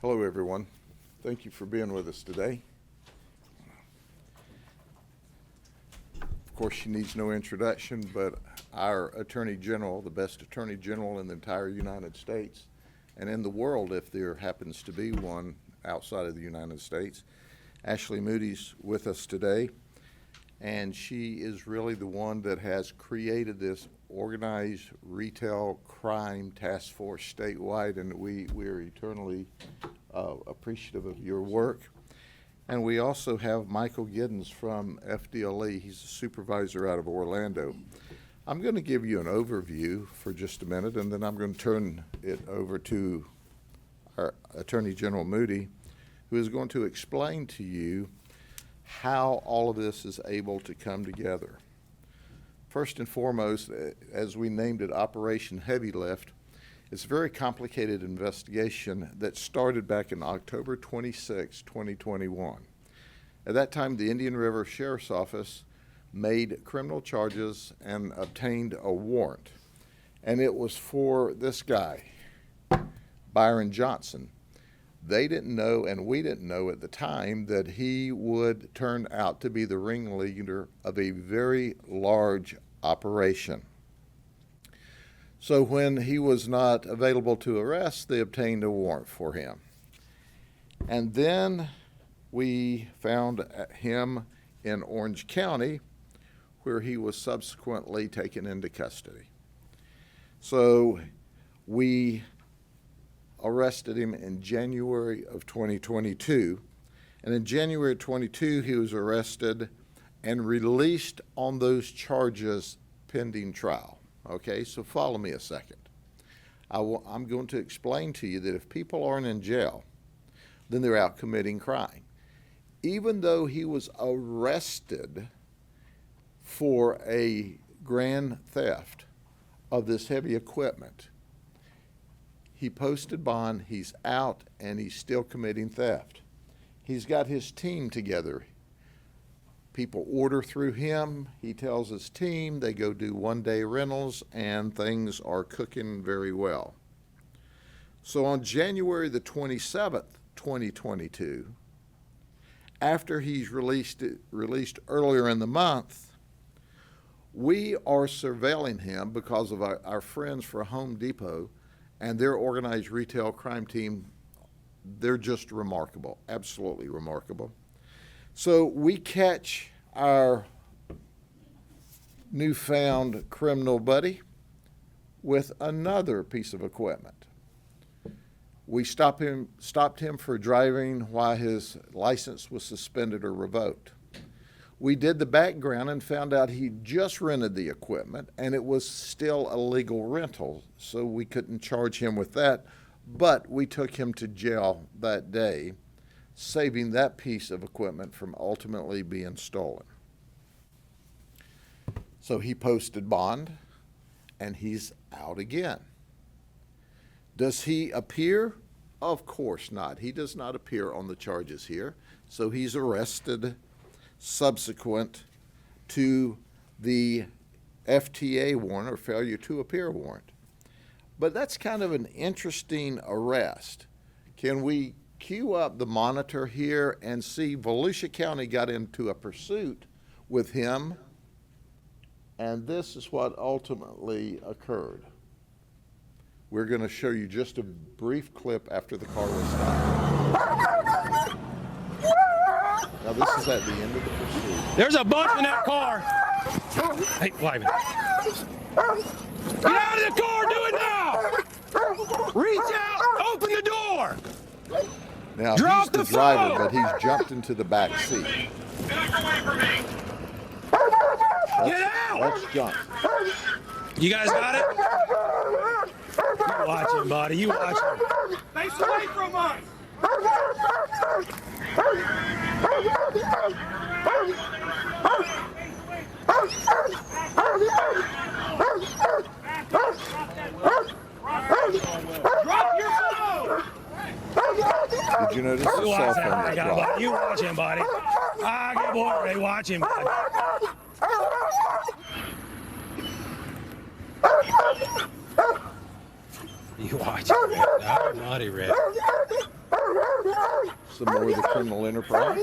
Hello, everyone. Thank you for being with us today. Of course, she needs no introduction, but our Attorney General, the best Attorney General in the entire United States, and in the world if there happens to be one outside of the United States, Ashley Moody's with us today. And she is really the one that has created this organized retail crime task force statewide, and we are eternally appreciative of your work. And we also have Michael Giddens from FDLE. He's a supervisor out of Orlando. I'm going to give you an overview for just a minute, and then I'm going to turn it over to our Attorney General Moody, who is going to explain to you how all of this is able to come together. First and foremost, as we named it, Operation Heavy Lift, it's a very complicated investigation that started back in October 26, 2021. At that time, the Indian River Sheriff's Office made criminal charges and obtained a warrant. And it was for this guy, Byron Johnson. They didn't know, and we didn't know at the time, that he would turn out to be the ringleader of a very large operation. So when he was not available to arrest, they obtained a warrant for him. And then we found him in Orange County, where he was subsequently taken into custody. So we arrested him in January of 2022. And in January of 22, he was arrested and released on those charges pending trial. Okay, so follow me a second. I'm going to explain to you that if people aren't in jail, then they're out committing crime. Even though he was arrested for a grand theft of this heavy equipment, he posted bond, he's out, and he's still committing theft. He's got his team together. People order through him. He tells his team, they go do one-day rentals, and things are cooking very well. So on January the 27th, 2022, after he's released earlier in the month, we are surveilling him because of our friends for Home Depot and their organized retail crime team. They're just remarkable, absolutely remarkable. So we catch our newfound criminal buddy with another piece of equipment. We stopped him for driving while his license was suspended or revoked. We did the background and found out he just rented the equipment and it was still a legal rental, so we couldn't charge him with that, but we took him to jail that day, saving that piece of equipment from ultimately being stolen. So he posted bond, and he's out again. Does he appear? Of course not. He does not appear on the charges here, so he's arrested subsequent to the FTA warrant, or failure to appear warrant. But that's kind of an interesting arrest. Can we cue up the monitor here and see Volusia County got into a pursuit with him, and this is what ultimately occurred. We're going to show you just a brief clip after the car was stopped. Now this is at the end of the pursuit. There's a bunch in that car. Hey, Wyman. Get out of the car, do it now! Reach out, open the door! Now, Drop he's the the driver, phone! but he's jumped into the back seat. Back away from me! Get out! Let's jump. You guys got it? You watch him, buddy. You watch him. Face away from us! Drop your phone! Did you notice the cell phone that dropped? You watch him, buddy. Good boy, Ray. Watch him, buddy. You watch him, Ray. Oh, buddy, Ray. some more of the criminal enterprise.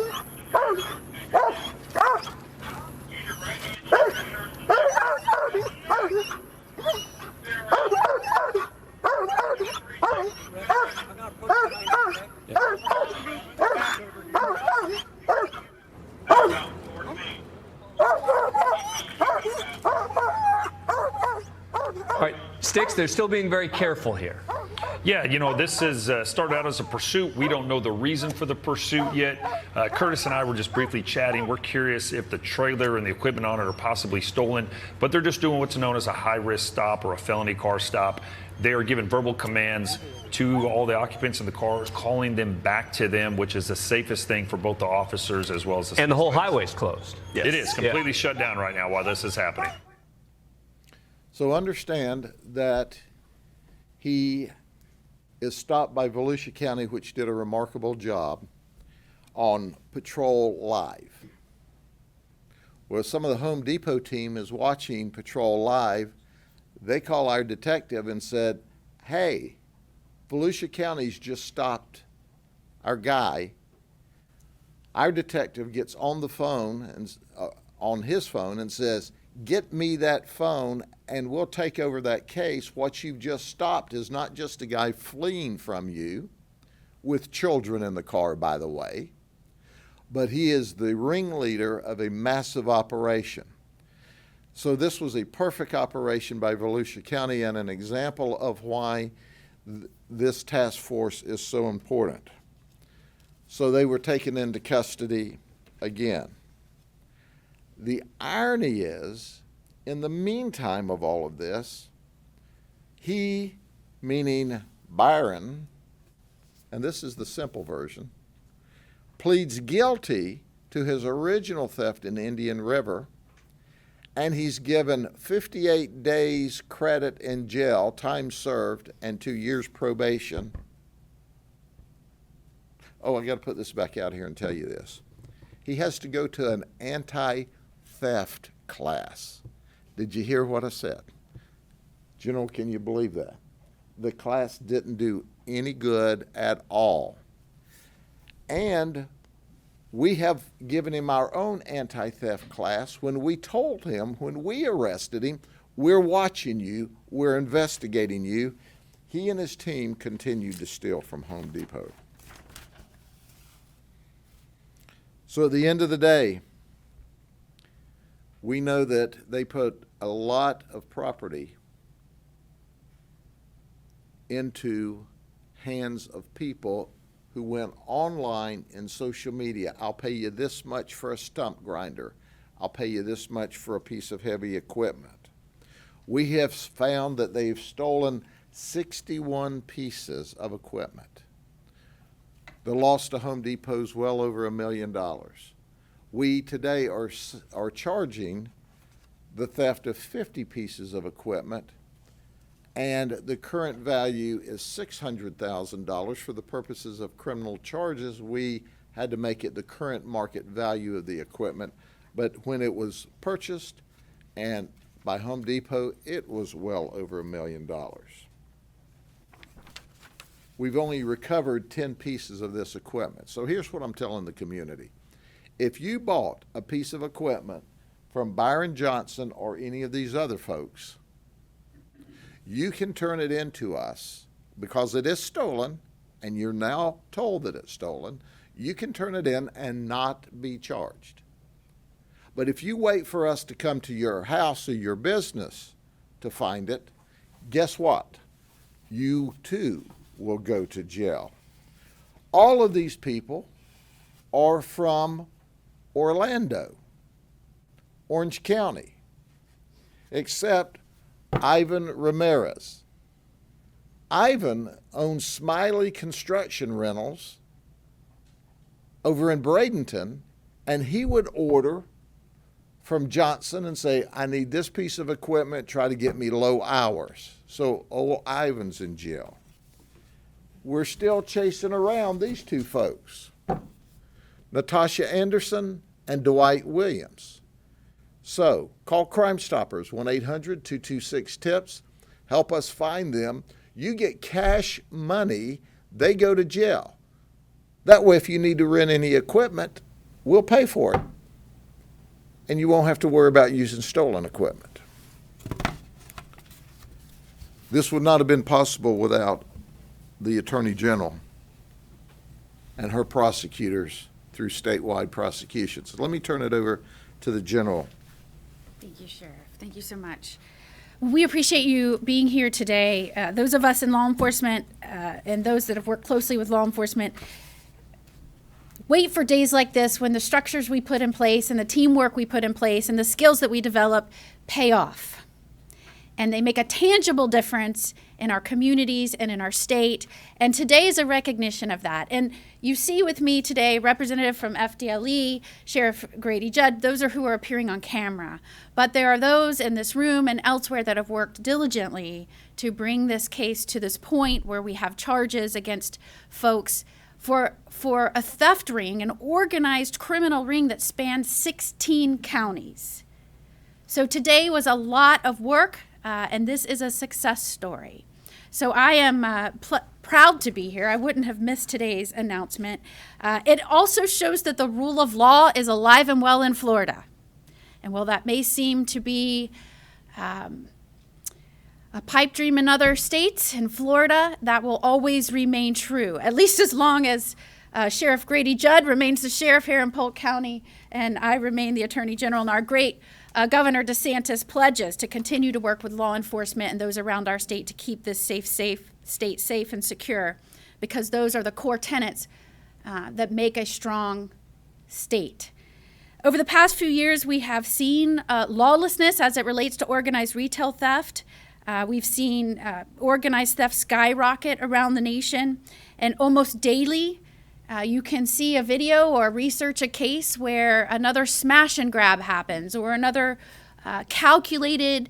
All right, Sticks, they're still being very careful here. Yeah, you know, this is started out as a pursuit. We don't know the reason for the pursuit yet. Curtis and I were just briefly chatting. We're curious if the trailer and the equipment on it are possibly stolen, but they're just doing what's known as a high-risk stop or a felony car stop. They are giving verbal commands to all the occupants in the cars, calling them back to them, which is the safest thing for both the officers as well as the And the whole suspects. highway's closed. It is completely shut down right now while this is happening. So understand that he is stopped by Volusia County, which did a remarkable job on Patrol Live. Well, some of the Home Depot team is watching Patrol Live. They call our detective and said, hey, Volusia County's just stopped our guy. Our detective gets on the phone and on his phone and says, get me that phone and we'll take over that case. What you've just stopped is not just a guy fleeing from you, with children in the car, by the way, but he is the ringleader of a massive operation. So this was a perfect operation by Volusia County and an example of why this task force is so important. So they were taken into custody again. The irony is, in the meantime of all of this, he, meaning Byron, and this is the simple version, pleads guilty to his original theft in Indian River, and he's given 58 days credit in jail, time served, and 2 years probation. Oh, I got to put this back out here and tell you this. He has to go to an anti-theft class. Did you hear what I said? General, can you believe that? The class didn't do any good at all. And we have given him our own anti-theft class when we told him, when we arrested him, we're watching you, we're investigating you. He and his team continued to steal from Home Depot. So at the end of the day, we know that they put a lot of property into hands of people who went online in social media. I'll pay you this much for a stump grinder. I'll pay you this much for a piece of heavy equipment. We have found that they've stolen 61 pieces of equipment. The loss to Home Depot is well over $1 million. We today are charging the theft of 50 pieces of equipment, and the current value is $600,000. For the purposes of criminal charges, we had to make it the current market value of the equipment, but when it was purchased and by Home Depot, it was well over $1 million. We've only recovered 10 pieces of this equipment. So here's what I'm telling the community. If you bought a piece of equipment from Byron Johnson or any of these other folks, you can turn it in to us because it is stolen, and you're now told that it's stolen. You can turn it in and not be charged. But if you wait for us to come to your house or your business to find it, guess what? You too will go to jail. All of these people are from Orlando, Orange County, except Ivan Ramirez. Ivan owns Smiley Construction Rentals over in Bradenton, and he would order from Johnson and say, I need this piece of equipment, try to get me low hours. So old Ivan's in jail. We're still chasing around these two folks, Natasha Anderson and Dwight Williams. So call Crime Stoppers, 1-800-226-TIPS. Help us find them. You get cash money, they go to jail. That way, if you need to rent any equipment, we'll pay for it. And you won't have to worry about using stolen equipment. This would not have been possible without the Attorney General and her prosecutors through statewide prosecutions. Let me turn it over to the General. Thank you, Sheriff. Thank you so much. We appreciate you being here today. Those of us in law enforcement and those that have worked closely with law enforcement wait for days like this when the structures we put in place and the teamwork we put in place and the skills that we develop pay off. And they make a tangible difference in our communities and in our state. And today is a recognition of that. And you see with me today, Representative from FDLE, Sheriff Grady Judd, those are who are appearing on camera. But there are those in this room and elsewhere that have worked diligently to bring this case to this point where we have charges against folks for a theft ring, an organized criminal ring that spans 16 counties. So today was a lot of work, and this is a success story. So I am proud to be here. I wouldn't have missed today's announcement. It also shows that the rule of law is alive and well in Florida. And while that may seem to be a pipe dream in other states, in Florida, that will always remain true, at least as long as Sheriff Grady Judd remains the sheriff here in Polk County, and I remain the Attorney General, and our great Governor DeSantis pledges to continue to work with law enforcement and those around our state to keep this state safe and secure, because those are the core tenets that make a strong state. Over the past few years, we have seen lawlessness as it relates to organized retail theft. We've seen organized theft skyrocket around the nation, and almost daily you can see a video or research a case where another smash and grab happens, or another calculated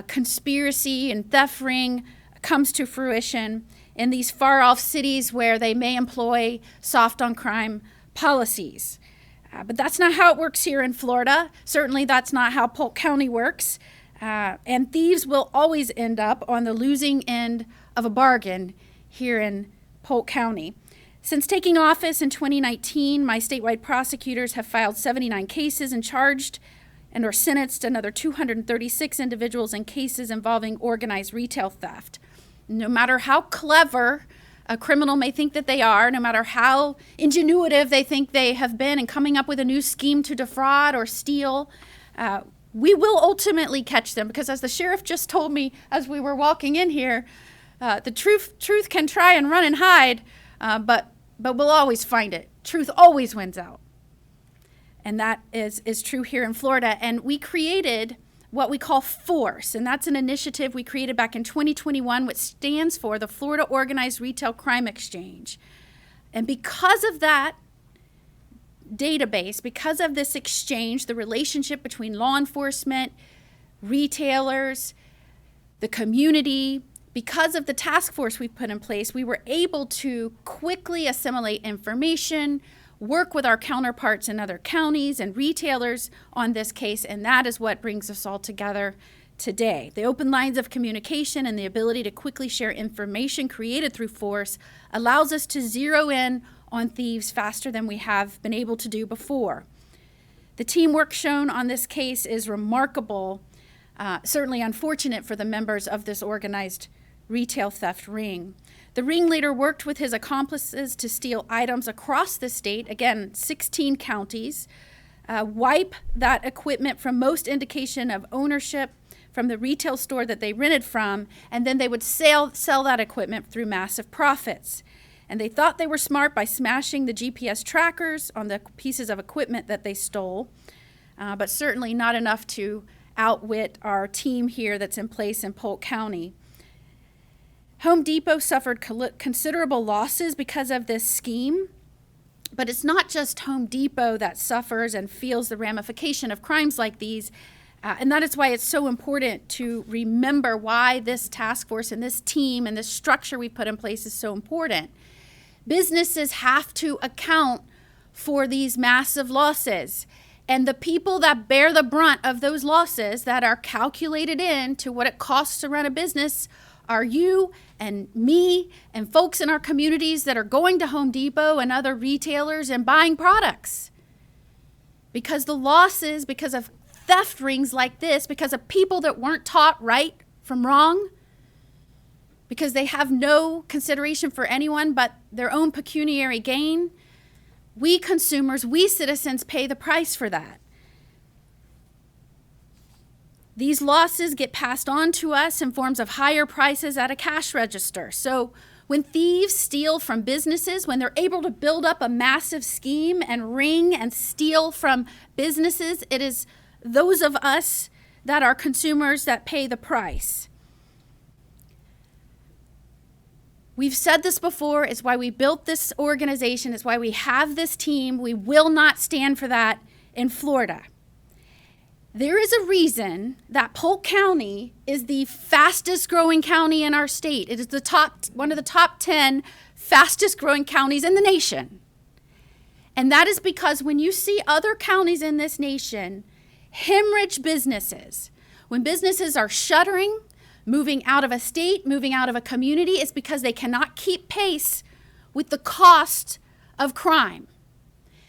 conspiracy and theft ring comes to fruition in these far-off cities where they may employ soft on crime policies. But that's not how it works here in Florida. Certainly that's not how Polk County works. And thieves will always end up on the losing end of a bargain here in Polk County. Since taking office in 2019, my statewide prosecutors have filed 79 cases and charged and or sentenced another 236 individuals in cases involving organized retail theft. No matter how clever a criminal may think that they are, no matter how ingenuitive they think they have been in coming up with a new scheme to defraud or steal, we will ultimately catch them, because as the sheriff just told me as we were walking in here, the truth can try and run and hide, but we'll always find it. Truth always wins out. And that is true here in Florida. And we created what we call FORCE, and that's an initiative we created back in 2021, which stands for the Florida Organized Retail Crime Exchange. And because of that database, because of this exchange, the relationship between law enforcement, retailers, the community, because of the task force we've put in place, we were able to quickly assimilate information, work with our counterparts in other counties and retailers on this case, and that is what brings us all together today. The open lines of communication and the ability to quickly share information created through FORCE allows us to zero in on thieves faster than we have been able to do before. The teamwork shown on this case is remarkable, certainly unfortunate for the members of this organized retail theft ring. The ringleader worked with his accomplices to steal items across the state, again, 16 counties, wipe that equipment from most indication of ownership from the retail store that they rented from, and then they would sell that equipment through massive profits. And they thought they were smart by smashing the GPS trackers on the pieces of equipment that they stole, but certainly not enough to outwit our team here that's in place in Polk County. Home Depot suffered considerable losses because of this scheme, but it's not just Home Depot that suffers and feels the ramification of crimes like these, and that is why it's so important to remember why this task force and this team and this structure we put in place is so important. Businesses have to account for these massive losses, and the people that bear the brunt of those losses that are calculated into what it costs to run a business are you and me and folks in our communities that are going to Home Depot and other retailers and buying products. Because the losses, because of theft rings like this, because of people that weren't taught right from wrong, because they have no consideration for anyone but their own pecuniary gain, we consumers, we citizens pay the price for that. These losses get passed on to us in forms of higher prices at a cash register. So when thieves steal from businesses, when they're able to build up a massive scheme and ring and steal from businesses, it is those of us that are consumers that pay the price. We've said this before, it's why we built this organization, it's why we have this team. We will not stand for that in Florida. There is a reason that Polk County is the fastest growing county in our state. It is one of the top 10 fastest growing counties in the nation. And that is because when you see other counties in this nation hemorrhage businesses, when businesses are shuttering, moving out of a state, moving out of a community, it's because they cannot keep pace with the cost of crime.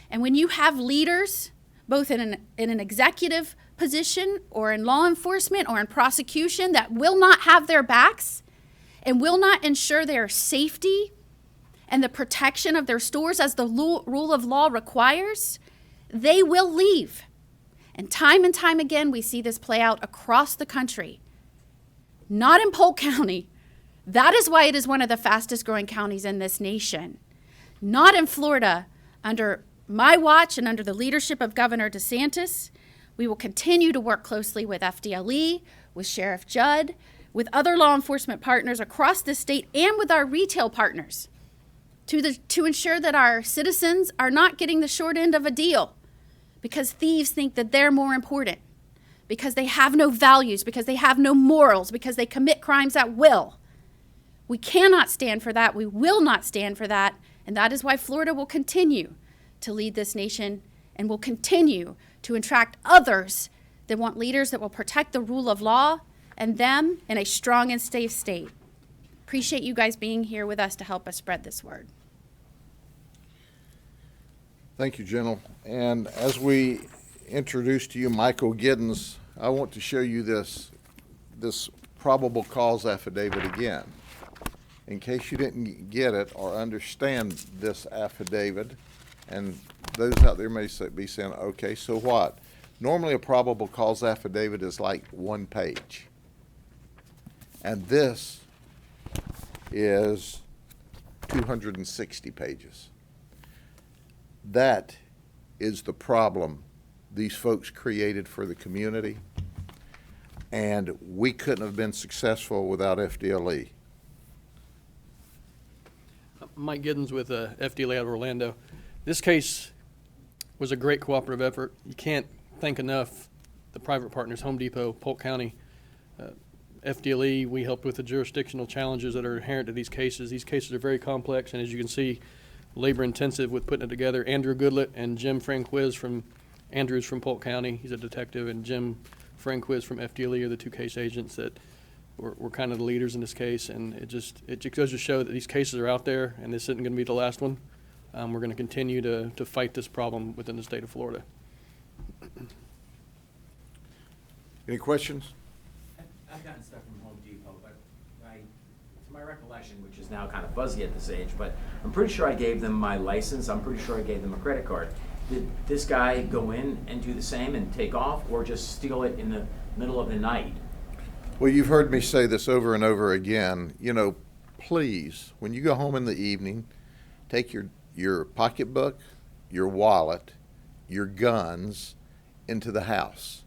And when you have leaders, both in an executive position or in law enforcement or in prosecution, that will not have their backs and will not ensure their safety and the protection of their stores as the rule of law requires, they will leave. And time again, we see this play out across the country. Not in Polk County. That is why it is one of the fastest growing counties in this nation. Not in Florida. Under my watch and under the leadership of Governor DeSantis, we will continue to work closely with FDLE, with Sheriff Judd, with other law enforcement partners across the state, and with our retail partners to ensure that our citizens are not getting the short end of a deal because thieves think that they're more important, because they have no values, because they have no morals, because they commit crimes at will. We cannot stand for that. We will not stand for that. And that is why Florida will continue to lead this nation and will continue to attract others that want leaders that will protect the rule of law and them in a strong and safe state. Appreciate you guys being here with us to help us spread this word. Thank you, General. And as we introduce to you Michael Giddens, I want to show you this probable cause affidavit again. In case you didn't get it or understand this affidavit, and those out there may be saying, okay, so what? Normally a probable cause affidavit is like 1 page. And this is 260 pages. That is the problem these folks created for the community, and we couldn't have been successful without FDLE. Mike Giddens with FDLE out of Orlando. This case was a great cooperative effort. You can't thank enough the private partners, Home Depot, Polk County, FDLE. We helped with the jurisdictional challenges that are inherent to these cases. These cases are very complex, and as you can see, labor intensive with putting it together. Andrew Goodlett and Jim Franquiz from Andrews from Polk County, he's a detective, and Jim Franquiz from FDLE are the 2 case agents that were kind of the leaders in this case. And it just goes to show that these cases are out there, and this isn't going to be the last one. We're going to continue to fight this problem within the state of Florida. Any questions? I've gotten stuff from Home Depot, but to my recollection, which is now kind of fuzzy at this age, but I'm pretty sure I gave them my license. I'm pretty sure I gave them a credit card. Did this guy go in and do the same and take off, or just steal it in the middle of the night? Well, you've heard me say this over and over again. You know, please, when you go home in the evening, take your pocketbook, your wallet, your guns into the house.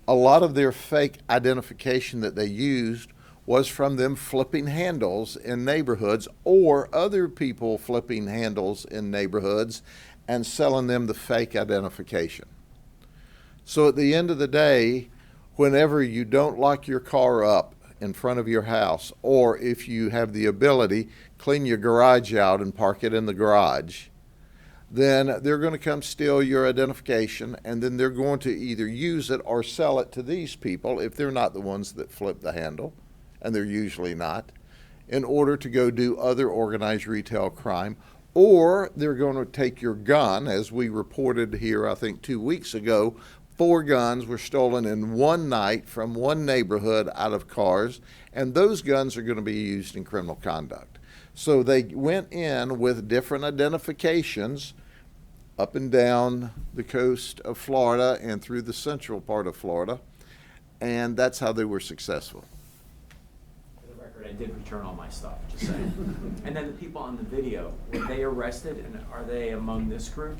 A lot of their fake identification that they used was from them flipping handles in neighborhoods or other people flipping handles in neighborhoods and selling them the fake identification. So at the end of the day, whenever you don't lock your car up in front of your house, or if you have the ability, clean your garage out and park it in the garage, then they're going to come steal your identification, and then they're going to either use it or sell it to these people if they're not the ones that flip the handle, and they're usually not, in order to go do other organized retail crime, or they're going to take your gun, as we reported here, I think 2 weeks ago. 4 guns were stolen in one night from one neighborhood out of cars, and those guns are going to be used in criminal conduct. So they went in with different identifications up and down the coast of Florida and through the central part of Florida, and that's how they were successful. For the record, I did return all my stuff, just saying. And then the people on the video, were they arrested, and are they among this group?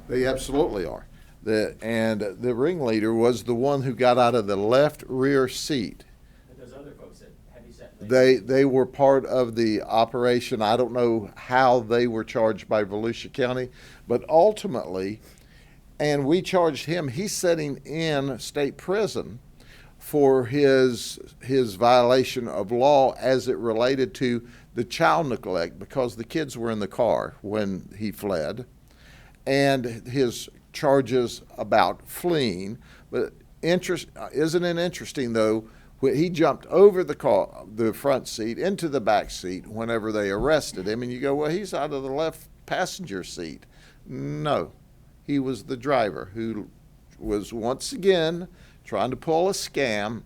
They absolutely are. And the ringleader was the one who got out of the left rear seat. But those other folks that heavy-set They were part of the operation. I don't know how they were charged by Volusia County, but ultimately, and we charged him, he's sitting in state prison for his violation of law as it related to the child neglect, because the kids were in the car when he fled, and his charges about fleeing. But isn't it interesting, though, when he jumped over the car, the front seat, into the back seat whenever they arrested him, and you go, well, he's out of the left passenger seat. No, he was the driver who was once again trying to pull a scam,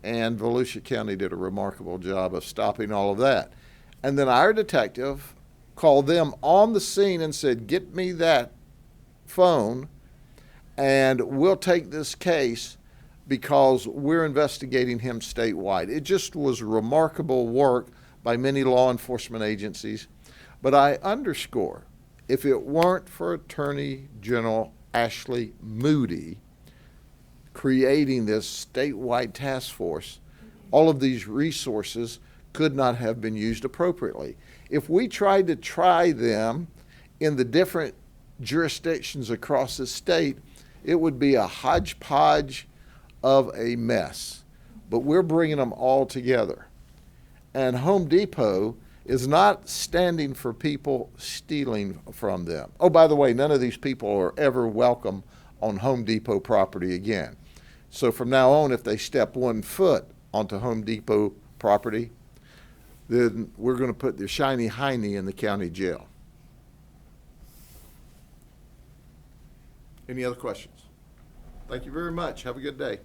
and Volusia County did a remarkable job of stopping all of that. And then our detective called them on the scene and said, get me that phone and we'll take this case because we're investigating him statewide. It just was remarkable work by many law enforcement agencies. But I underscore, if it weren't for Attorney General Ashley Moody creating this statewide task force, all of these resources could not have been used appropriately. If we tried to try them in the different jurisdictions across the state, it would be a hodgepodge of a mess. But we're bringing them all together. And Home Depot is not standing for people stealing from them. Oh, by the way, none of these people are ever welcome on Home Depot property again. So from now on, if they step 1 foot onto Home Depot property, then we're going to put the shiny hiney in the county jail. Any other questions? Thank you very much. Have a good day.